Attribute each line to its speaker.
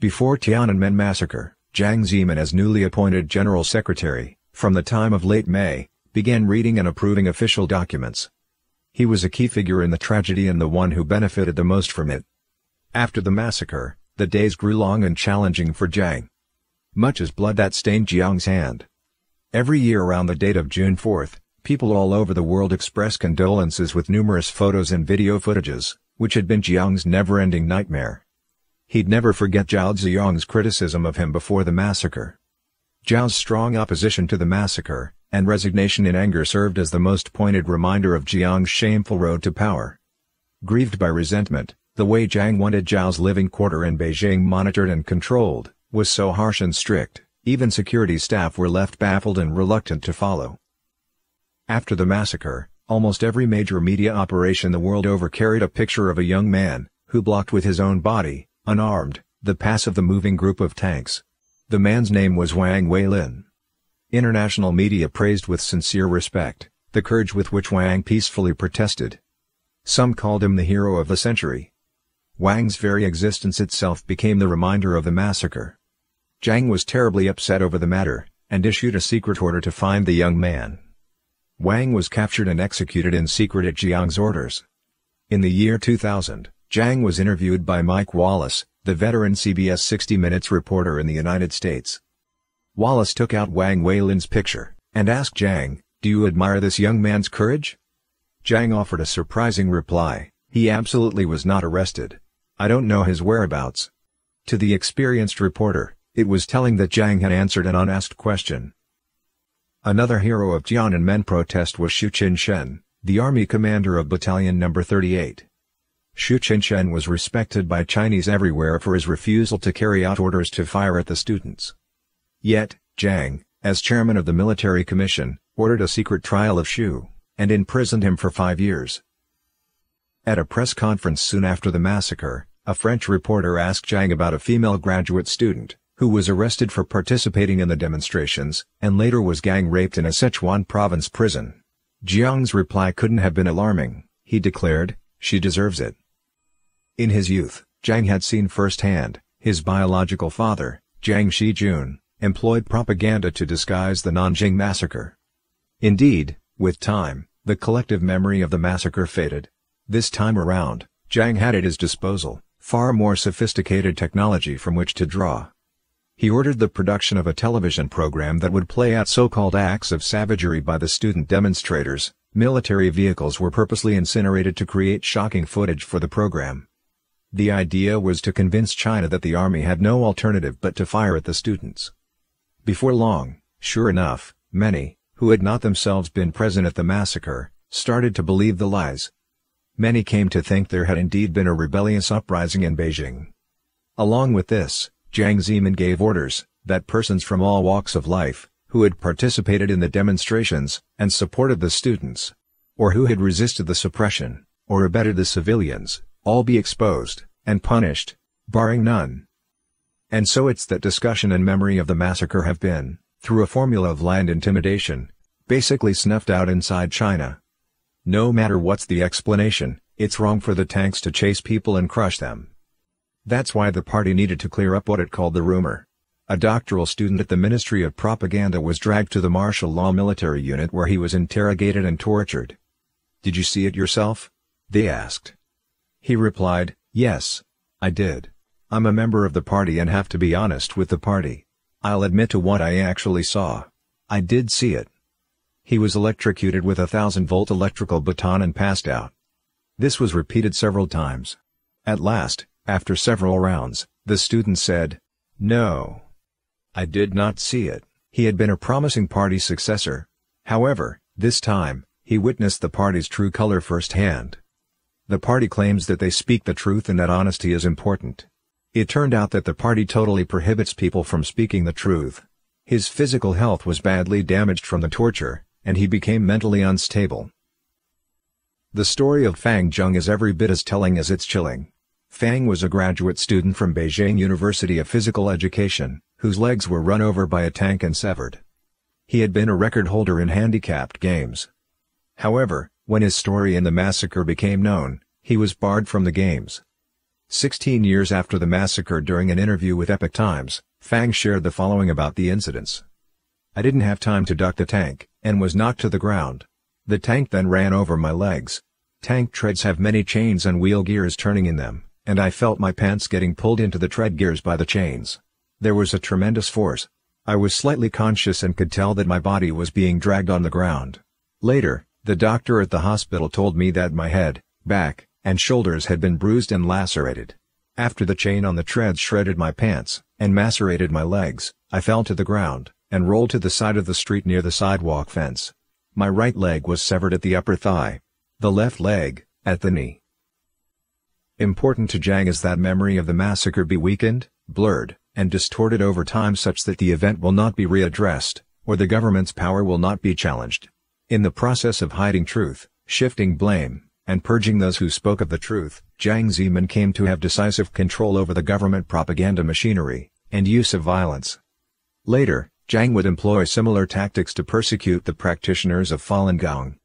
Speaker 1: Before Tiananmen Massacre, Jiang Zemin, as newly appointed General Secretary, from the time of late May, began reading and approving official documents. He was a key figure in the tragedy and the one who benefited the most from it. After the massacre, the days grew long and challenging for Jiang. Much as blood that stained Jiang's hand. Every year around the date of June 4, people all over the world expressed condolences with numerous photos and video footages, which had been Jiang's never-ending nightmare. He'd never forget Zhao Ziyang's criticism of him before the massacre. Zhao's strong opposition to the massacre, and resignation in anger served as the most pointed reminder of Jiang's shameful road to power. Grieved by resentment, the way Jiang wanted Zhao's living quarter in Beijing monitored and controlled, was so harsh and strict, even security staff were left baffled and reluctant to follow. After the massacre, almost every major media operation the world over carried a picture of a young man, who blocked with his own body, unarmed, the pass of the moving group of tanks. The man's name was Wang Weilin. International media praised with sincere respect the courage with which Wang peacefully protested. Some called him the hero of the century. Wang's very existence itself became the reminder of the massacre. Jiang was terribly upset over the matter, and issued a secret order to find the young man. Wang was captured and executed in secret at Jiang's orders. In the year 2000, Jiang was interviewed by Mike Wallace, the veteran CBS 60 Minutes reporter in the United States. Wallace took out Wang Weilin's picture, and asked Jiang, "Do you admire this young man's courage?" Jiang offered a surprising reply: "He absolutely was not arrested. I don't know his whereabouts." To the experienced reporter, it was telling that Jiang had answered an unasked question. Another hero of Tiananmen protest was Xu Qinshen, the army commander of Battalion No. 38. Xu Qinshen was respected by Chinese everywhere for his refusal to carry out orders to fire at the students. Yet, Jiang, as chairman of the military commission, ordered a secret trial of Xu, and imprisoned him for 5 years. At a press conference soon after the massacre, a French reporter asked Jiang about a female graduate student, who was arrested for participating in the demonstrations, and later was gang-raped in a Sichuan province prison. Jiang's reply couldn't have been alarming. He declared, "She deserves it." In his youth, Jiang had seen firsthand, his biological father, Jiang Shijun, employed propaganda to disguise the Nanjing massacre. Indeed, with time, the collective memory of the massacre faded. This time around, Jiang had at his disposal far more sophisticated technology from which to draw. He ordered the production of a television program that would play out so-called acts of savagery by the student demonstrators. Military vehicles were purposely incinerated to create shocking footage for the program. The idea was to convince China that the army had no alternative but to fire at the students. Before long, sure enough, many, who had not themselves been present at the massacre, started to believe the lies. Many came to think there had indeed been a rebellious uprising in Beijing. Along with this, Jiang Zemin gave orders that persons from all walks of life, who had participated in the demonstrations and supported the students, or who had resisted the suppression, or abetted the civilians, all be exposed and punished, barring none. And so it's that discussion and memory of the massacre have been, through a formula of lie and intimidation, basically snuffed out inside China. No matter what's the explanation, it's wrong for the tanks to chase people and crush them. That's why the party needed to clear up what it called the rumor. A doctoral student at the Ministry of Propaganda was dragged to the martial law military unit where he was interrogated and tortured. "Did you see it yourself?" they asked. He replied, "Yes, I did. I'm a member of the party and have to be honest with the party. I'll admit to what I actually saw. I did see it." He was electrocuted with a 1,000-volt electrical baton and passed out. This was repeated several times. At last, after several rounds, the student said, "No, I did not see it." He had been a promising party successor. However, this time, he witnessed the party's true color firsthand. The party claims that they speak the truth and that honesty is important. It turned out that the party totally prohibits people from speaking the truth. His physical health was badly damaged from the torture, and he became mentally unstable. The story of Fang Zheng is every bit as telling as it's chilling. Fang was a graduate student from Beijing University of Physical Education, whose legs were run over by a tank and severed. He had been a record holder in handicapped games. However, when his story in the massacre became known, he was barred from the games. 16 years after the massacre, during an interview with Epoch Times, Fang shared the following about the incidents. "I didn't have time to duck the tank, and was knocked to the ground. The tank then ran over my legs. Tank treads have many chains and wheel gears turning in them, and I felt my pants getting pulled into the tread gears by the chains. There was a tremendous force. I was slightly conscious and could tell that my body was being dragged on the ground. Later, the doctor at the hospital told me that my head, back, and shoulders had been bruised and lacerated. After the chain on the treads shredded my pants, and macerated my legs, I fell to the ground, and rolled to the side of the street near the sidewalk fence. My right leg was severed at the upper thigh. The left leg, at the knee." Important to Jiang is that memory of the massacre be weakened, blurred, and distorted over time such that the event will not be readdressed, or the government's power will not be challenged. In the process of hiding truth, shifting blame, and purging those who spoke of the truth, Jiang Zemin came to have decisive control over the government propaganda machinery, and use of violence. Later, Jiang would employ similar tactics to persecute the practitioners of Falun Gong.